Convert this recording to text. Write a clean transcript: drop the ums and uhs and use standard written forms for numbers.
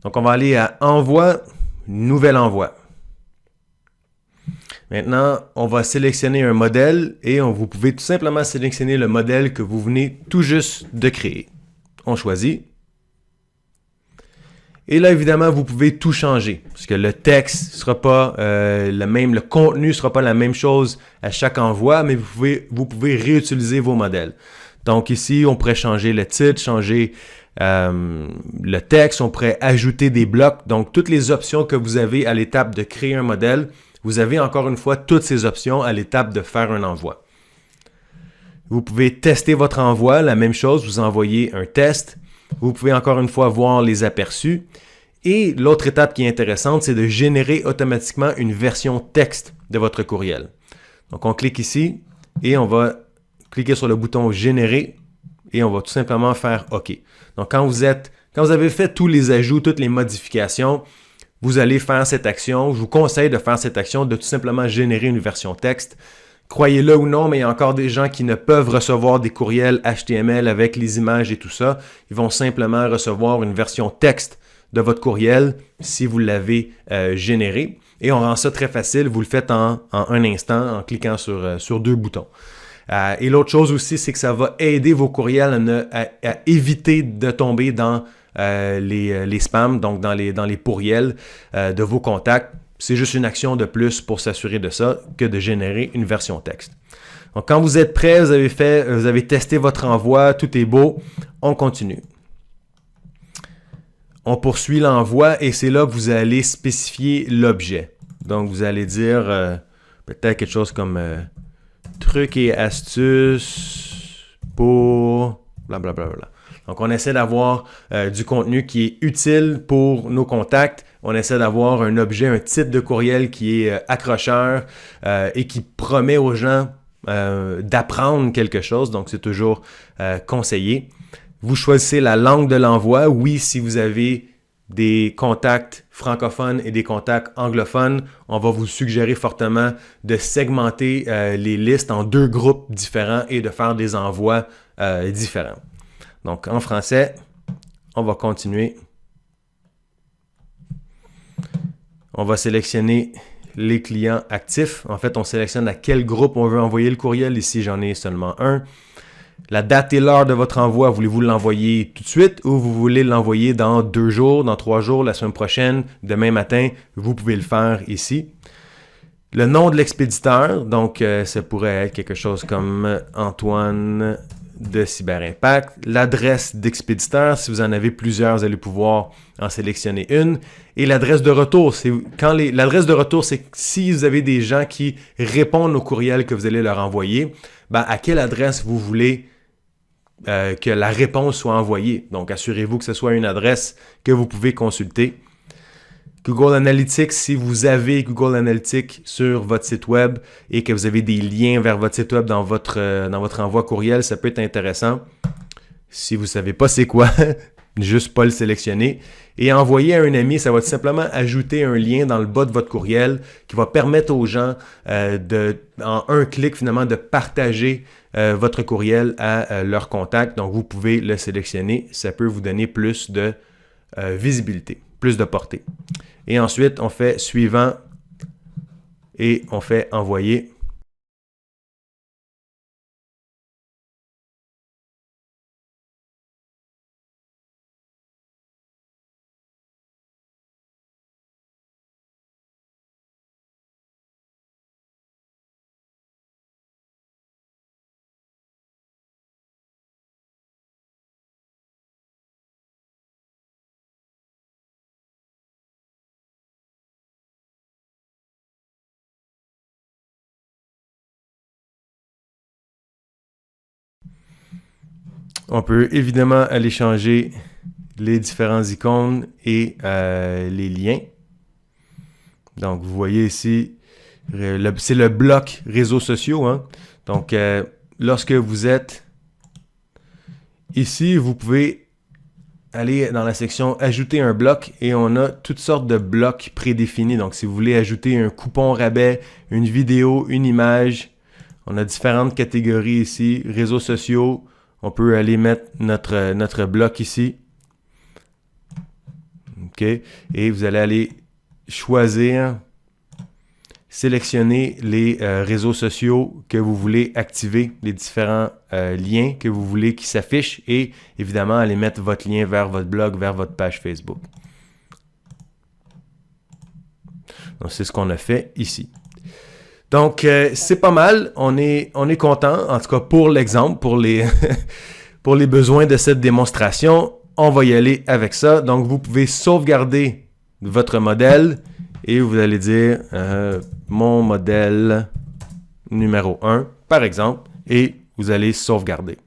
Donc, on va aller à Envoi, Nouvel envoi. Maintenant, on va sélectionner un modèle et vous pouvez tout simplement sélectionner le modèle que vous venez tout juste de créer. On choisit. Et là, évidemment, vous pouvez tout changer, parce que le texte sera pas le même, le contenu ne sera pas la même chose à chaque envoi, mais vous pouvez réutiliser vos modèles. Donc ici, on pourrait changer le titre, changer le texte, on pourrait ajouter des blocs. Donc, toutes les options que vous avez à l'étape de créer un modèle, vous avez encore une fois toutes ces options à l'étape de faire un envoi. Vous pouvez tester votre envoi, la même chose, vous envoyez un test. Vous pouvez encore une fois voir les aperçus. Et l'autre étape qui est intéressante, c'est de générer automatiquement une version texte de votre courriel. Donc, on clique ici et on va cliquer sur le bouton « Générer » et on va tout simplement faire « OK ». Donc, quand vous avez fait tous les ajouts, toutes les modifications, vous allez faire cette action. Je vous conseille de faire cette action, de tout simplement générer une version texte. Croyez-le ou non, mais il y a encore des gens qui ne peuvent recevoir des courriels HTML avec les images et tout ça. Ils vont simplement recevoir une version texte de votre courriel si vous l'avez généré. Et on rend ça très facile. Vous le faites en un instant en cliquant sur deux boutons. Et l'autre chose aussi, c'est que ça va aider vos courriels à éviter de tomber dans les spams, donc dans les pourriels de vos contacts. C'est juste une action de plus pour s'assurer de ça que de générer une version texte. Donc, quand vous êtes prêt, vous avez testé votre envoi, tout est beau, on continue. On poursuit l'envoi et c'est là que vous allez spécifier l'objet. Donc, vous allez dire peut-être quelque chose comme trucs et astuces pour blablabla. Donc, on essaie d'avoir du contenu qui est utile pour nos contacts. On essaie d'avoir un objet, un titre de courriel qui est accrocheur et qui promet aux gens d'apprendre quelque chose. Donc, c'est toujours conseillé. Vous choisissez la langue de l'envoi. Oui, si vous avez des contacts francophones et des contacts anglophones, on va vous suggérer fortement de segmenter les listes en deux groupes différents et de faire des envois différents. Donc, en français, on va continuer. On va sélectionner les clients actifs. En fait, on sélectionne à quel groupe on veut envoyer le courriel. Ici, j'en ai seulement un. La date et l'heure de votre envoi, voulez-vous l'envoyer tout de suite ou vous voulez l'envoyer dans 2 jours, dans 3 jours, la semaine prochaine, demain matin? Vous pouvez le faire ici. Le nom de l'expéditeur, donc ça pourrait être quelque chose comme Antoine de Cyberimpact. L'adresse d'expéditeur, si vous en avez plusieurs, vous allez pouvoir en sélectionner une. Et l'adresse de retour, l'adresse de retour, c'est si vous avez des gens qui répondent au courriel que vous allez leur envoyer, à quelle adresse vous voulez que la réponse soit envoyée. Donc, assurez-vous que ce soit une adresse que vous pouvez consulter. Google Analytics, si vous avez Google Analytics sur votre site web et que vous avez des liens vers votre site web dans votre envoi courriel, ça peut être intéressant. Si vous ne savez pas c'est quoi, juste pas le sélectionner. Et envoyer à un ami, ça va tout simplement ajouter un lien dans le bas de votre courriel qui va permettre aux gens en un clic finalement de partager votre courriel à leur contact. Donc, vous pouvez le sélectionner. Ça peut vous donner plus de visibilité, plus de portée. Et ensuite, on fait suivant et on fait envoyer. On peut évidemment aller changer les différents icônes et les liens. Donc, vous voyez ici, c'est le bloc réseaux sociaux. Hein? Donc, lorsque vous êtes ici, vous pouvez aller dans la section « Ajouter un bloc » et on a toutes sortes de blocs prédéfinis. Donc, si vous voulez ajouter un coupon rabais, une vidéo, une image, on a différentes catégories ici, réseaux sociaux. On peut aller mettre notre bloc ici. OK? Et vous allez aller choisir, sélectionner les réseaux sociaux que vous voulez activer, les différents liens que vous voulez qui s'affichent et évidemment aller mettre votre lien vers votre blog, vers votre page Facebook. Donc, c'est ce qu'on a fait ici. Donc, c'est pas mal. On est content, en tout cas pour l'exemple, pour les, pour les besoins de cette démonstration. On va y aller avec ça. Donc, vous pouvez sauvegarder votre modèle et vous allez dire mon modèle numéro 1, par exemple, et vous allez sauvegarder.